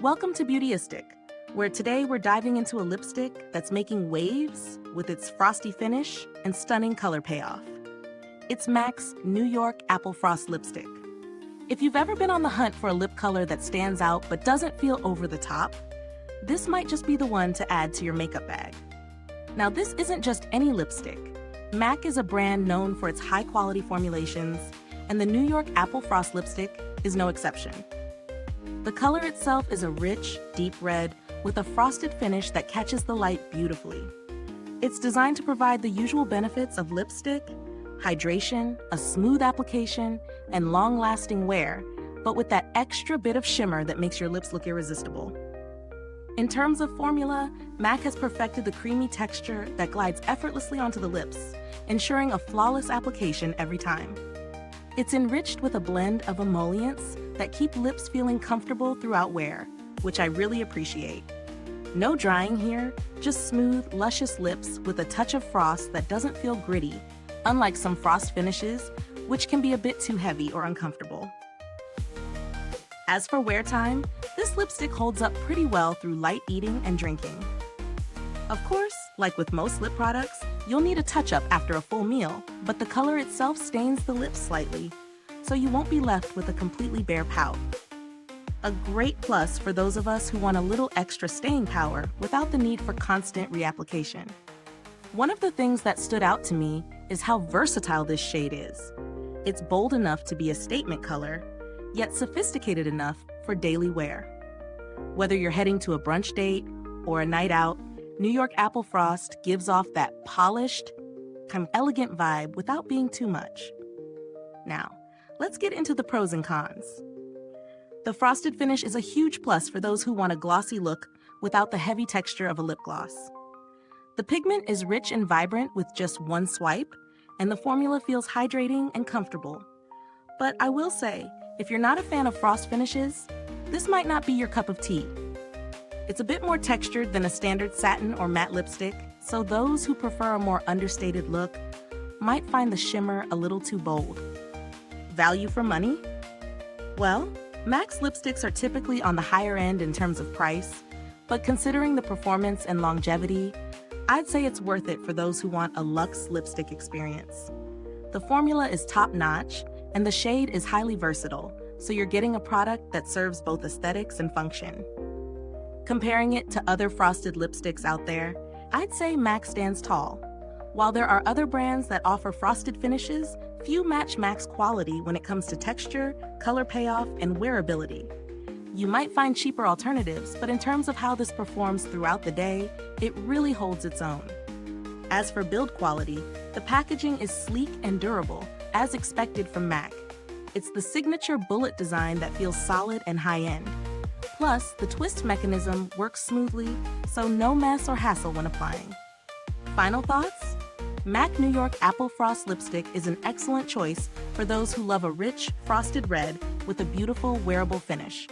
Welcome to Beautyistic, where today we're diving into a lipstick that's making waves with its frosty finish and stunning color payoff. It's MAC's New York Apple Frost lipstick. If you've ever been on the hunt for a lip color that stands out but doesn't feel over the top, this might just be the one to add to your makeup bag. Now, this isn't just any lipstick. MAC is a brand known for its high-quality formulations, and the New York Apple Frost lipstick is no exception. The color itself is a rich, deep red with a frosted finish that catches the light beautifully. It's designed to provide the usual benefits of lipstick, hydration, a smooth application, and long-lasting wear, but with that extra bit of shimmer that makes your lips look irresistible. In terms of formula, MAC has perfected the creamy texture that glides effortlessly onto the lips, ensuring a flawless application every time. It's enriched with a blend of emollients that keep lips feeling comfortable throughout wear, which I really appreciate. No drying here, just smooth, luscious lips with a touch of frost that doesn't feel gritty, unlike some frost finishes, which can be a bit too heavy or uncomfortable. As for wear time, this lipstick holds up pretty well through light eating and drinking. Of course, like with most lip products, you'll need a touch-up after a full meal, but the color itself stains the lips slightly, so you won't be left with a completely bare pout. A great plus for those of us who want a little extra staying power without the need for constant reapplication. One of the things that stood out to me is how versatile this shade is. It's bold enough to be a statement color, yet sophisticated enough for daily wear. Whether you're heading to a brunch date or a night out, New York Apple Frost gives off that polished, kind of elegant vibe without being too much. Now, let's get into the pros and cons. The frosted finish is a huge plus for those who want a glossy look without the heavy texture of a lip gloss. The pigment is rich and vibrant with just one swipe, and the formula feels hydrating and comfortable. But I will say, if you're not a fan of frost finishes, this might not be your cup of tea. It's a bit more textured than a standard satin or matte lipstick, so those who prefer a more understated look might find the shimmer a little too bold. Value for money? Well, MAC's lipsticks are typically on the higher end in terms of price, but considering the performance and longevity, I'd say it's worth it for those who want a luxe lipstick experience. The formula is top-notch, and the shade is highly versatile, so you're getting a product that serves both aesthetics and function. Comparing it to other frosted lipsticks out there, I'd say MAC stands tall. While there are other brands that offer frosted finishes, few match MAC's quality when it comes to texture, color payoff, and wearability. You might find cheaper alternatives, but in terms of how this performs throughout the day, it really holds its own. As for build quality, the packaging is sleek and durable, as expected from MAC. It's the signature bullet design that feels solid and high-end. Plus, the twist mechanism works smoothly, so no mess or hassle when applying. Final thoughts? MAC New York Apple Frost lipstick is an excellent choice for those who love a rich, frosted red with a beautiful, wearable finish.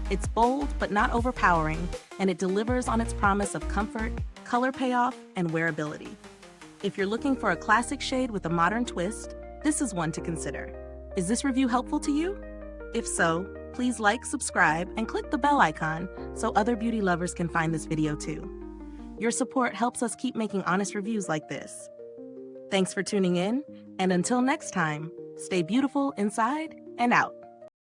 It's bold but not overpowering, and it delivers on its promise of comfort, color payoff, and wearability. If you're looking for a classic shade with a modern twist, this is one to consider. Is this review helpful to you? If so, please like, subscribe, and click the bell icon so other beauty lovers can find this video too. Your support helps us keep making honest reviews like this. Thanks for tuning in, and until next time, stay beautiful inside and out.